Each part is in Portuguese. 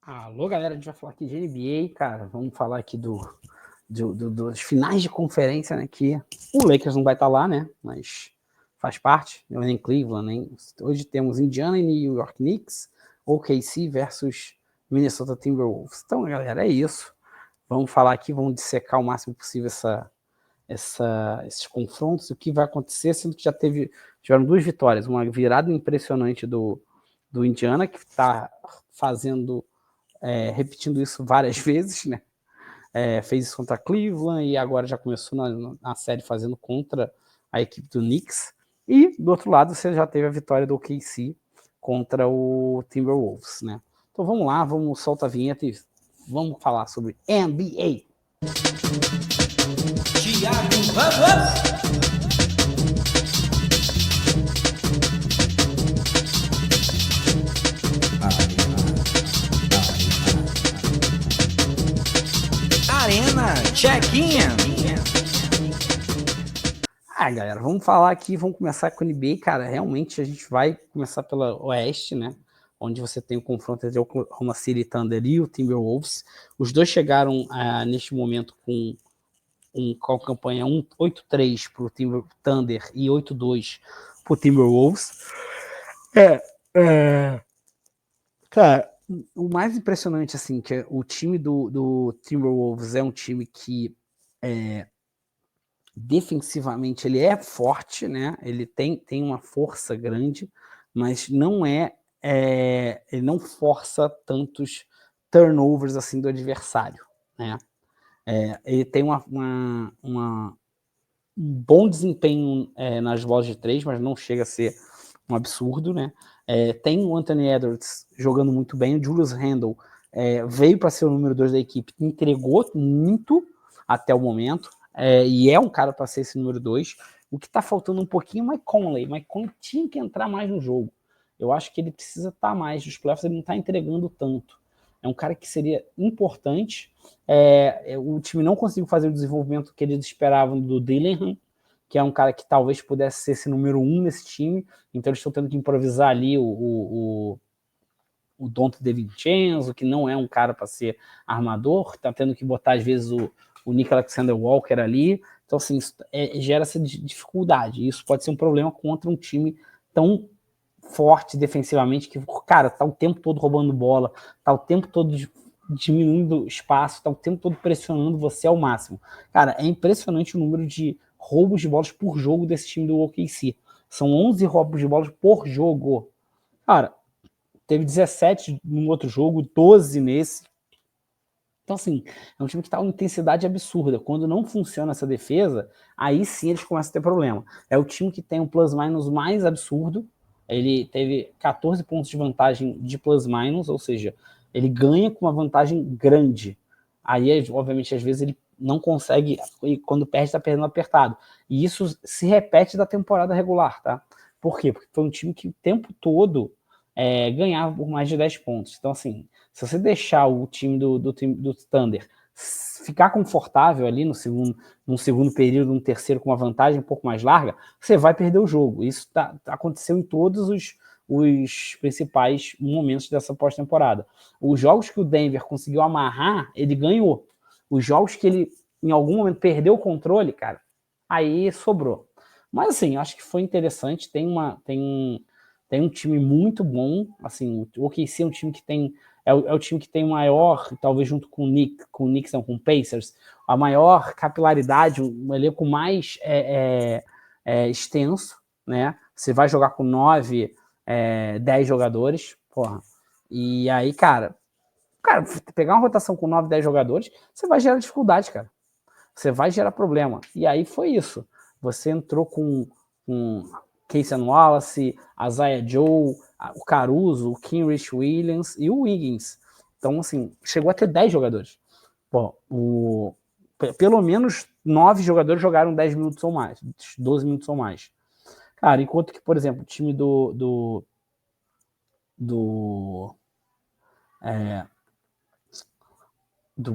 Alô, galera, a gente vai falar aqui de NBA, cara. Vamos falar aqui dos finais de conferência, né? Que o Lakers não vai estar lá, né? Mas faz parte, nem Cleveland, nem... Hoje temos Indiana e New York Knicks, OKC versus Minnesota Timberwolves. Então, galera, é isso. Vamos falar aqui, vamos dissecar o máximo possível esses confrontos, o que vai acontecer, sendo que tiveram duas vitórias. Uma virada impressionante do Indiana, que está fazendo... repetindo isso várias vezes, né? Fez isso contra Cleveland e agora já começou na série fazendo contra a equipe do Knicks. E do outro lado você já teve a vitória do OKC contra o Timberwolves, né? Então vamos lá, vamos soltar a vinheta e vamos falar sobre NBA. Arena Check-in. Galera, vamos falar aqui, vamos começar com o NBA, cara. Realmente a gente vai começar pela Oeste, né? Onde você tem o confronto entre o Oklahoma City Thunder e o Timberwolves. Os dois chegaram neste momento com a campanha 8-3 para o Thunder e 8-2 para o Timberwolves. Cara, o mais impressionante, assim, que o time do Timberwolves é um time que defensivamente ele é forte, né? Ele tem uma força grande, mas não ele não força tantos turnovers assim do adversário, né? Ele tem um bom desempenho nas bolas de três, mas não chega a ser um absurdo, né? Tem o Anthony Edwards jogando muito bem, o Julius Randle veio para ser o número 2 da equipe, entregou muito até o momento, e é um cara para ser esse número 2. O que está faltando um pouquinho é o Mike Conley. Mike Conley tinha que entrar mais no jogo. Eu acho que ele precisa estar mais nos playoffs, ele não está entregando tanto. É um cara que seria importante. O time não conseguiu fazer o desenvolvimento que eles esperavam do Dillingham, que é um cara que talvez pudesse ser esse número 1 nesse time, então eles estão tendo que improvisar ali o Donte DiVincenzo, que não é um cara para ser armador, está tendo que botar às vezes o Nick Alexander Walker ali, então assim, gera essa dificuldade, isso pode ser um problema contra um time tão forte defensivamente, que, cara, tá o tempo todo roubando bola, tá o tempo todo diminuindo espaço, tá o tempo todo pressionando você ao máximo. Cara, é impressionante o número de roubos de bolas por jogo desse time do OKC. São 11 roubos de bolas por jogo. Cara, teve 17 num outro jogo, 12 nesse. Então, assim, é um time que tá com uma intensidade absurda. Quando não funciona essa defesa, aí sim eles começam a ter problema. É o time que tem um plus-minus mais absurdo. Ele teve 14 pontos de vantagem de plus-minus, ou seja, ele ganha com uma vantagem grande. Aí, obviamente, às vezes ele não consegue, e quando perde, tá perdendo apertado. E isso se repete da temporada regular, tá? Por quê? Porque foi um time que o tempo todo ganhava por mais de 10 pontos. Então, assim, se você deixar o time do Thunder ficar confortável ali num segundo período, num terceiro com uma vantagem um pouco mais larga, você vai perder o jogo. Isso aconteceu em todos os principais momentos dessa pós-temporada. Os jogos que o Denver conseguiu amarrar, ele ganhou. Os jogos que ele, em algum momento, perdeu o controle, cara, aí sobrou. Mas, assim, acho que foi interessante. Tem um time muito bom. Assim, o OKC é um time que tem... É o time que tem o maior, talvez junto com o Knicks, não, com o Pacers, a maior capilaridade, um elenco mais extenso, né? Você vai jogar com 9, 10 jogadores, porra. E aí, cara, pegar uma rotação com 9, 10 jogadores, você vai gerar dificuldade, cara. Você vai gerar problema. E aí foi isso. Você entrou com Casey Wallace, Isaiah Joe, o Caruso, o Kenrich Williams e o Wiggins. Então, assim, chegou a ter 10 jogadores. Bom, pelo menos 9 jogadores jogaram 10 minutos ou mais, 12 minutos ou mais. Cara, enquanto que, por exemplo, o time do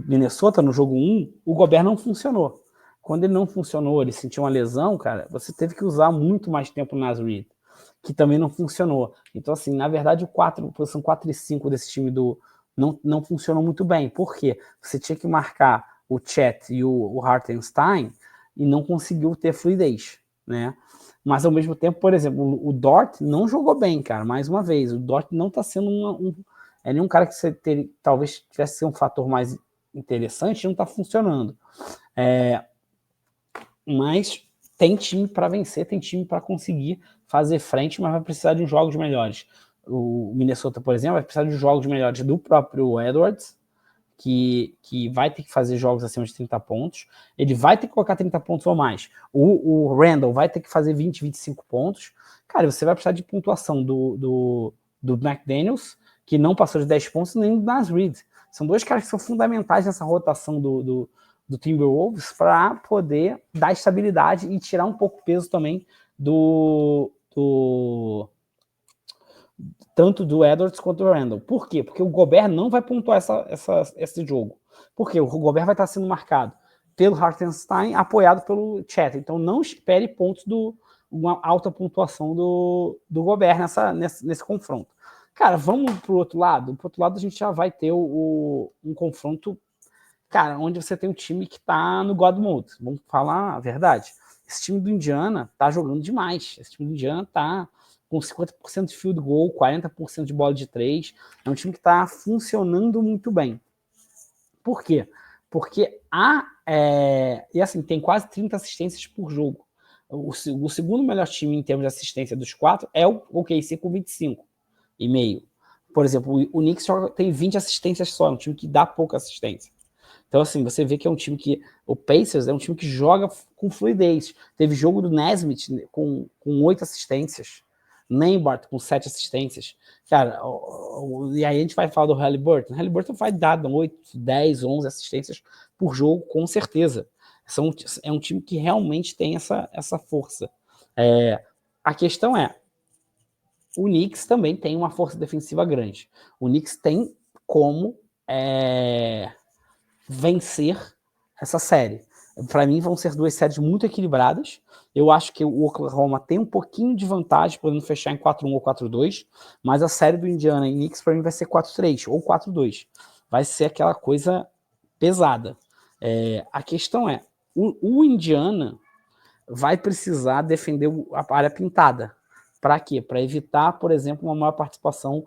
Minnesota, no jogo 1, o Gobert não funcionou. Quando ele não funcionou, ele sentiu uma lesão, cara, você teve que usar muito mais tempo no Naz Reid, que também não funcionou. Então, assim, na verdade, posição 4 e 5 desse time do não funcionou muito bem. Por quê? Você tinha que marcar o Chet e o Hartenstein e não conseguiu ter fluidez, né? Mas, ao mesmo tempo, por exemplo, o Dort não jogou bem, cara, mais uma vez. O Dort não está sendo nenhum cara que você talvez tivesse sido um fator mais interessante, não está funcionando. Mas tem time para vencer, tem time para conseguir fazer frente, mas vai precisar de jogos melhores. O Minnesota, por exemplo, vai precisar de jogos melhores do próprio Edwards, que vai ter que fazer jogos acima de 30 pontos. Ele vai ter que colocar 30 pontos ou mais. O Randall vai ter que fazer 20, 25 pontos. Cara, você vai precisar de pontuação do McDaniels, que não passou de 10 pontos, nem do Naz Reid. São dois caras que são fundamentais nessa rotação do Timberwolves para poder dar estabilidade e tirar um pouco o peso também tanto do Edwards quanto do Randall. Por quê? Porque o Gobert não vai pontuar esse jogo. Por quê? O Gobert vai estar sendo marcado pelo Hartenstein, apoiado pelo Chet. Então não espere pontos uma alta pontuação do Gobert nesse confronto. Cara, vamos pro outro lado? Pro outro lado a gente já vai ter um confronto, cara, onde você tem um time que tá no God Mode. Vamos falar a verdade. Esse time do Indiana tá jogando demais. Esse time do Indiana tá com 50% de field goal, 40% de bola de 3. É um time que está funcionando muito bem. Por quê? Porque e assim, tem quase 30 assistências por jogo. O segundo melhor time em termos de assistência dos 4 é o OKC com 25,5. Por exemplo, o Knicks tem 20 assistências só, é um time que dá pouca assistência. Então, assim, você vê que é um time que... O Pacers é um time que joga com fluidez. Teve jogo do Nesmith com 8 assistências. Nembhard com 7 assistências. Cara, e aí a gente vai falar do Haliburton. O Haliburton vai dar 8, 10, 11 assistências por jogo, com certeza. É um time que realmente tem essa força. A questão o Knicks também tem uma força defensiva grande. O Knicks tem como vencer essa série. Para mim, vão ser duas séries muito equilibradas. Eu acho que o Oklahoma tem um pouquinho de vantagem, podendo fechar em 4-1 ou 4-2, mas a série do Indiana e Knicks, para mim, vai ser 4-3 ou 4-2. Vai ser aquela coisa pesada. A questão o Indiana vai precisar defender a área pintada. Para quê? Para evitar, por exemplo, uma maior participação,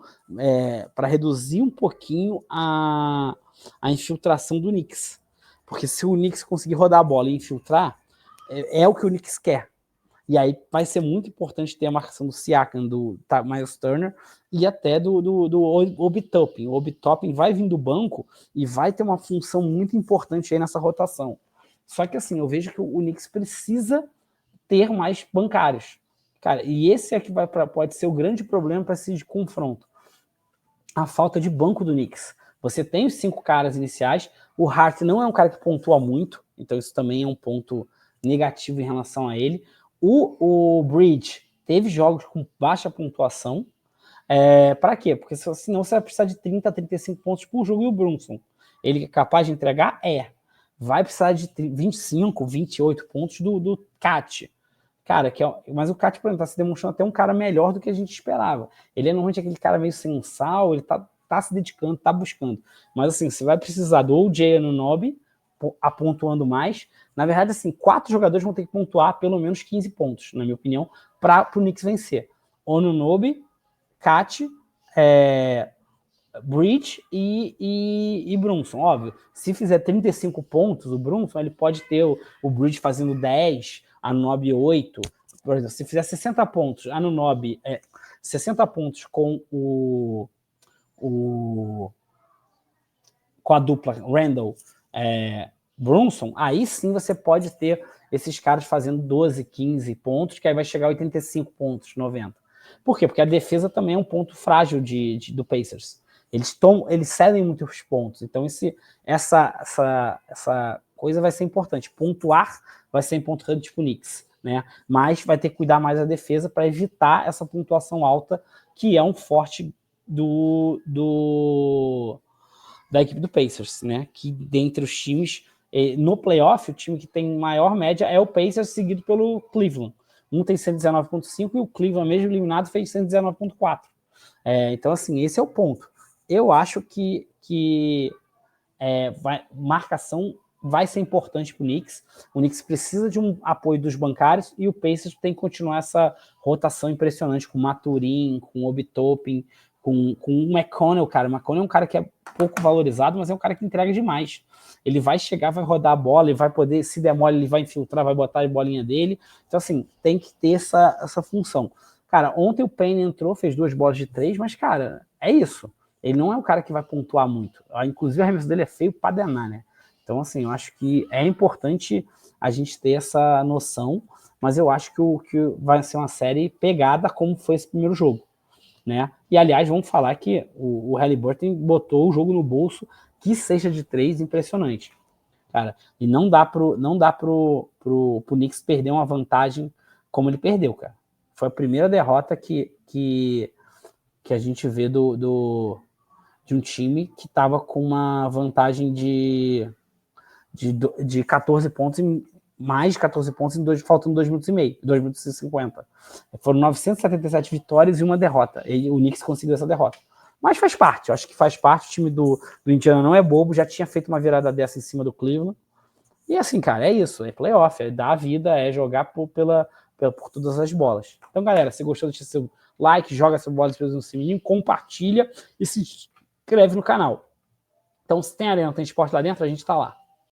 para reduzir um pouquinho a infiltração do Knicks. Porque se o Knicks conseguir rodar a bola e infiltrar, é o que o Knicks quer. E aí vai ser muito importante ter a marcação do Siakam, do Miles Turner e até do Obi Toppin. O Obi Toppin vai vir do banco e vai ter uma função muito importante aí nessa rotação. Só que assim, eu vejo que o Knicks precisa ter mais bancários. Cara, e esse é que pode ser o grande problema para esse confronto. A falta de banco do Knicks. Você tem os 5 caras iniciais, o Hart não é um cara que pontua muito, então isso também é um ponto negativo em relação a ele. O Bridge teve jogos com baixa pontuação. Para quê? Porque senão você vai precisar de 30 a 35 pontos por jogo. E o Brunson, ele é capaz de entregar? Vai precisar de 25, 28 pontos do Cat. Cara, mas o Cat, por exemplo, tá se demonstrando até um cara melhor do que a gente esperava. Ele é normalmente aquele cara meio sem sal, ele tá se dedicando, tá buscando. Mas assim, você vai precisar do OJ Anunoby pontuando mais. Na verdade, assim, 4 jogadores vão ter que pontuar pelo menos 15 pontos, na minha opinião, para o Knicks vencer. Anunoby, Cat, Bridge e Brunson, óbvio. Se fizer 35 pontos, o Brunson, ele pode ter o Bridge fazendo 10, Anunoby 8. Por exemplo, se fizer 60 pontos, Anunoby 60 pontos com a dupla Randall Brunson, aí sim você pode ter esses caras fazendo 12, 15 pontos, que aí vai chegar a 85 pontos, 90. Por quê? Porque a defesa também é um ponto frágil do Pacers. Eles cedem muitos pontos. Então essa coisa vai ser importante. Pontuar vai ser importante para o Knicks, né? Mas vai ter que cuidar mais da defesa para evitar essa pontuação alta, que é um forte da equipe do Pacers, né? Que dentre os times, no playoff, o time que tem maior média é o Pacers, seguido pelo Cleveland. Um tem 119,5 e o Cleveland, mesmo eliminado, fez 119,4. Então, assim, esse é o ponto. eu acho que marcação vai ser importante para o Knicks. O Knicks precisa de um apoio dos bancários e o Pacers tem que continuar essa rotação impressionante com o Mathurin, com o Obi Toppin, com o McConnell, cara. O McConnell é um cara que é pouco valorizado, mas é um cara que entrega demais. Ele vai chegar, vai rodar a bola, ele vai poder, se der mole, ele vai infiltrar, vai botar a bolinha dele. Então, assim, tem que ter essa função. Cara, ontem o Payne entrou, fez 2 bolas de 3, mas, cara, é isso. Ele não é um cara que vai pontuar muito. Inclusive, o arremesso dele é feio pra danar, né? Então, assim, eu acho que é importante a gente ter essa noção, mas eu acho que vai ser uma série pegada como foi esse primeiro jogo, né? E, aliás, vamos falar que o Haliburton botou o jogo no bolso, que seja de 3, impressionante, cara. E não dá pro Knicks perder uma vantagem como ele perdeu, cara. Foi a primeira derrota que a gente vê de um time que estava com uma vantagem de 14 pontos, mais de 14 pontos, faltando 2 minutos e meio, 2 minutos e 50. Foram 977 vitórias e uma derrota. O Knicks conseguiu essa derrota. Mas faz parte, eu acho que faz parte. O time do Indiana não é bobo, já tinha feito uma virada dessa em cima do Cleveland. E assim, cara, é isso, é playoff, é dar a vida, é jogar por todas as bolas. Então, galera, se gostou, deixa seu like, joga essa bola no sininho, compartilha e se inscreve no canal. Então, se tem Arena, tem esporte lá dentro, a gente tá lá.